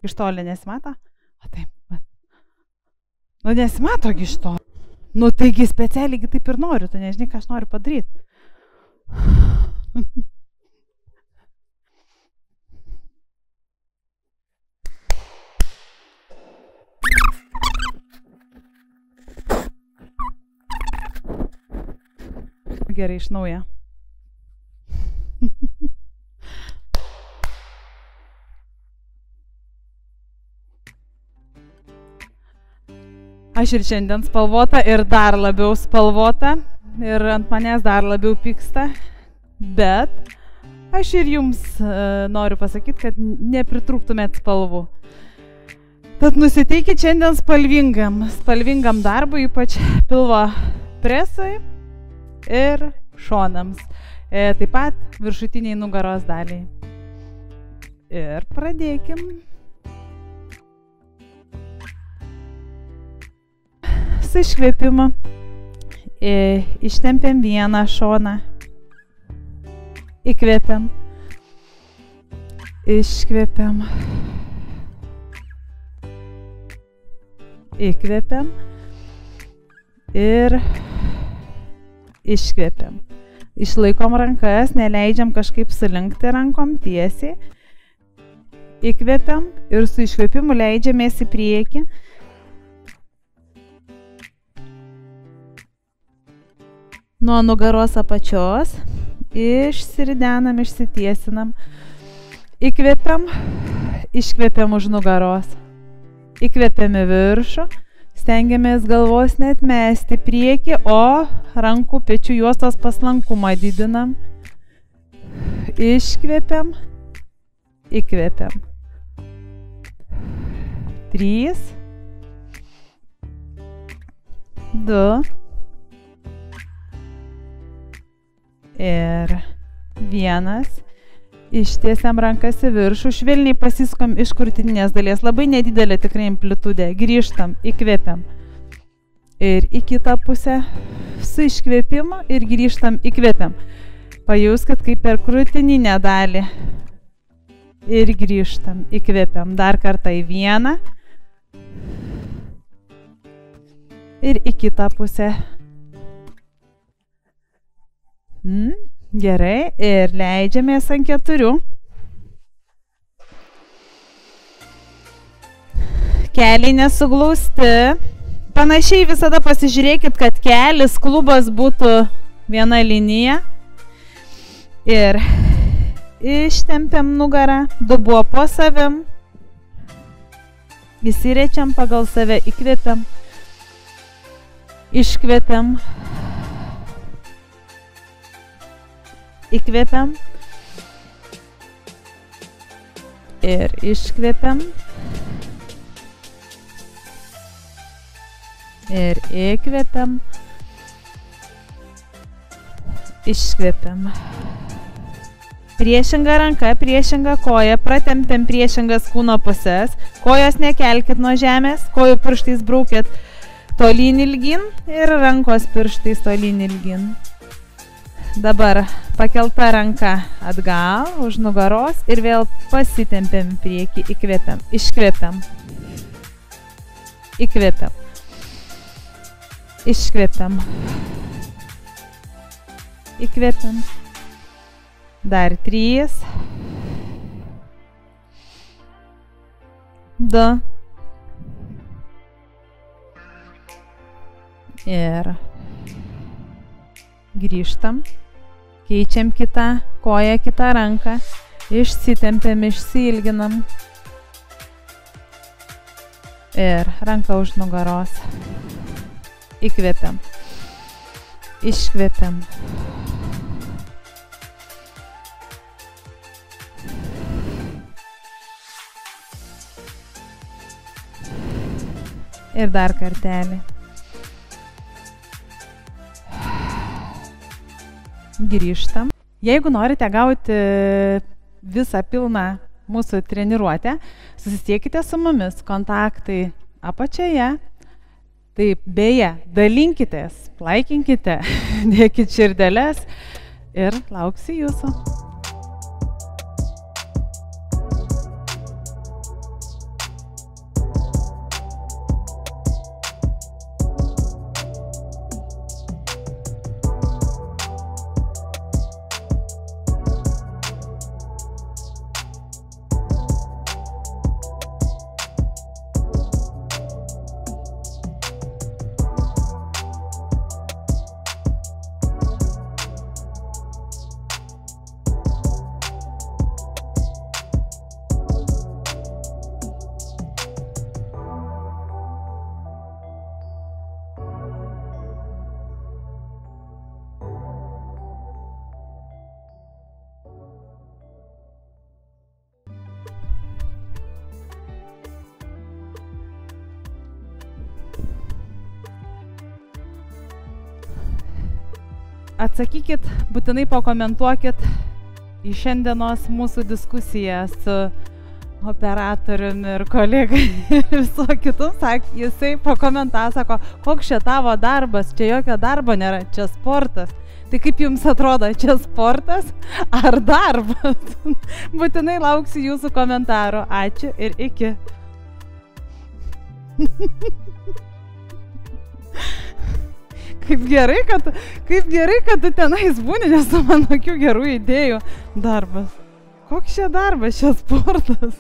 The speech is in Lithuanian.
Iš toli nesimato? O taip. Nu, nesimato iš to. Nu, taigi specialiai taip ir noriu, tu nežinai, ką aš noriu padaryti. Gerai, iš naujo. Aš ir šiandien spalvota ir dar labiau spalvota ir ant manęs dar labiau pyksta, bet aš ir jums noriu pasakyti, kad nepritrūktumėt spalvų. Tad nusiteikit šiandien spalvingam darbui, ypač pilvo presui ir šonams, taip pat viršutiniai nugaros daliai. Ir pradėkim. Su iškvėpimu ištempiam vieną šoną, įkvėpiam, iškvėpiam, įkvėpiam ir iškvėpiam. Išlaikom rankas, neleidžiam kažkaip sulenkti rankom tiesiai, įkvėpiam ir su iškvėpimu leidžiamės į priekį. Nuo nugaros apačios išsiridenam, išsitiesinam, įkvėpiam, iškvėpiam už nugaros, įkvėpiam į viršų, stengiamės galvos neatmesti priekį, o rankų pečių juostos paslankumą didinam, iškvėpiam, įkvėpiam. 3, 2 ir 1. Ištiesiam rankas į viršų, švelniai pasiskom iš krūtininės dalies, labai nedidelė tikrai amplitudė, grįžtam, įkvėpiam. Ir į kitą pusę su iškvėpimu ir grįžtam, įkvėpiam. Pajauskit kaip per krūtininę dalį. Ir grįžtam, įkvėpiam. Dar kartą į vieną. Ir į kitą pusę. Gerai, ir leidžiamės ant 4. Keliai nesuglausti. Panašiai visada pasižiūrėkit, kad kelis, klubas būtų viena linija. Ir ištempiam nugarą, dubuo po savim. Įsirečiam pagal save, įkvėpiam. Iškvėpiam. Įkvėpiam ir iškvėpiam ir įkvėpiam, iškvėpiam. Priešinga ranka, priešinga koja, pratempiam priešingas kūno pusės, kojos nekelkit nuo žemės, kojų pirštais braukit tolyn ilgin ir rankos pirštais tolyn ilgin. Dabar pakelta ranka atgal, už nugaros ir vėl pasitempiam priekį, įkvėpiam, iškvėpiam, įkvėpiam, iškvėpiam, įkvėpiam. Dar 3, 2 ir grįžtam. Keičiam kitą koją, kitą ranką, išsitempiam, išsiilginam ir ranką už nugaros, įkvėpiam, iškvėpiam, ir dar kartelį. Grįžtam. Jeigu norite gauti visą pilną mūsų treniruotę, susisiekite su mumis, kontaktai apačioje. Taip, beje, dalinkitės, laikinkite, dėkit širdeles ir lauksiu jūsų. atsakykit, būtinai pakomentuokit į šiandienos mūsų diskusiją su operatoriumi ir kolegai ir viso kitų. Jisai pakomentavo, sako, koks čia tavo darbas, čia jokio darbo nėra, čia sportas. Tai kaip jums atrodo, čia sportas ar darbas? Būtinai lauksiu jūsų komentarų. Ačiū ir iki. Kaip gerai, kad tu tenais būni, nes tu man tokių gerų idėjų. Darbas. Koks čia darbas, čia sportas?